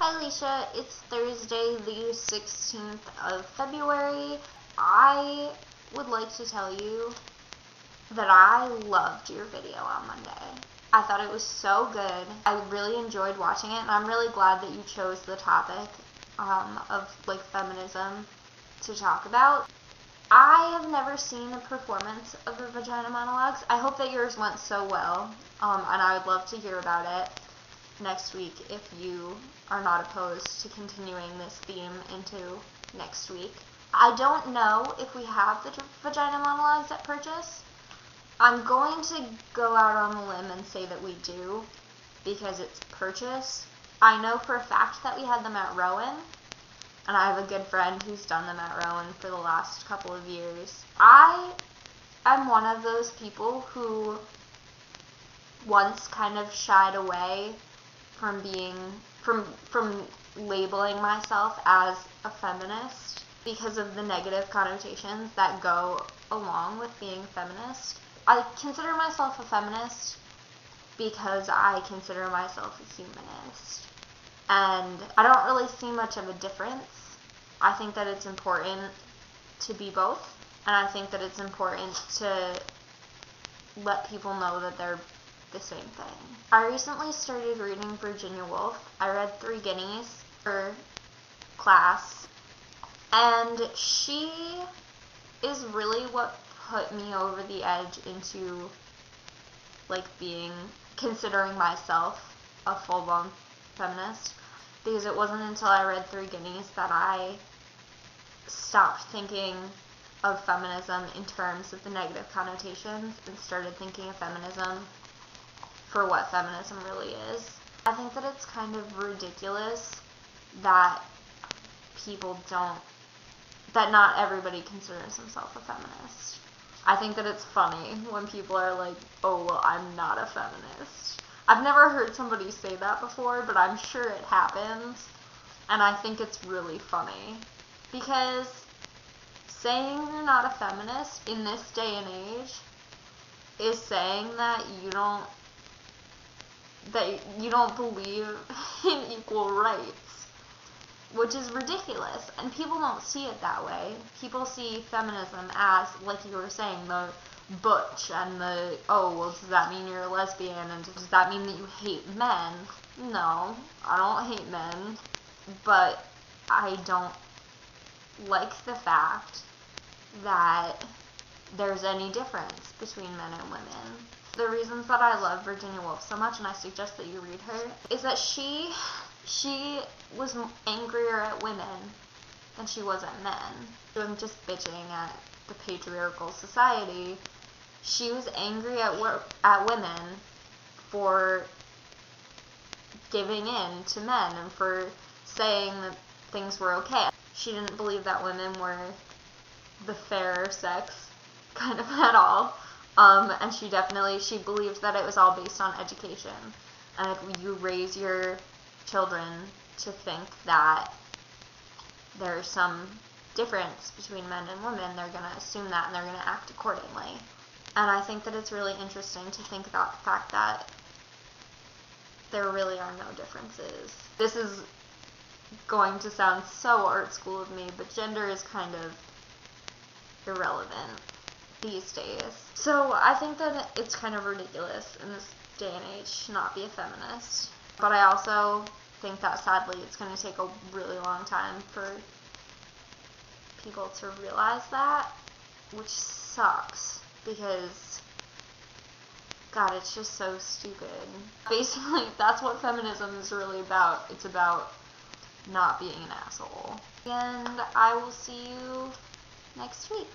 Hi Alicia, it's Thursday the 16th of February. I would like to tell you that I loved your video on Monday. I thought it was so good. I really enjoyed watching it, and I'm really glad that you chose the topic of feminism to talk about. I have never seen a performance of the vagina monologues. I hope that yours went so well, and I would love to hear about it next week if you are not opposed to continuing this theme into next week. I don't know if we have the vagina monologues at Purchase. I'm going to go out on a limb and say that we do, because it's Purchase. I know for a fact that we had them at Rowan, and I have a good friend who's done them at Rowan for the last couple of years. I am one of those people who once kind of shied away from labeling myself as a feminist because of the negative connotations that go along with being a feminist. I consider myself a feminist because I consider myself a humanist. And I don't really see much of a difference. I think that it's important to be both, and I think that it's important to let people know that they're the same thing. I recently started reading Virginia Woolf. I read 3 Guineas for class, and she is really what put me over the edge into considering myself a full-blown feminist, because it wasn't until I read 3 Guineas that I stopped thinking of feminism in terms of the negative connotations and started thinking of feminism for what feminism really is. I think that it's kind of ridiculous that not everybody considers himself a feminist. I think that it's funny when people are like, oh, well, I'm not a feminist. I've never heard somebody say that before, but I'm sure it happens, and I think it's really funny, because saying you're not a feminist in this day and age is saying that you don't believe in equal rights, which is ridiculous, and people don't see it that way. People see feminism as, like you were saying, the butch and the, oh, well, does that mean you're a lesbian, and does that mean that you hate men? No, I don't hate men, but I don't like the fact that there's any difference between men and women. The reasons that I love Virginia Woolf so much, and I suggest that you read her, is that she was angrier at women than she was at men. I'm just bitching at the patriarchal society. She was angry at women for giving in to men and for saying that things were okay. She didn't believe that women were the fairer sex kind of at all. And she believed that it was all based on education. And if you raise your children to think that there's some difference between men and women, they're going to assume that and they're going to act accordingly. And I think that it's really interesting to think about the fact that there really are no differences. This is going to sound so art school of me, but gender is kind of irrelevant these days. So I think that it's kind of ridiculous in this day and age to not be a feminist. But I also think that sadly it's going to take a really long time for people to realize that, which sucks, because God, it's just so stupid. Basically, that's what feminism is really about. It's about not being an asshole. And I will see you next week.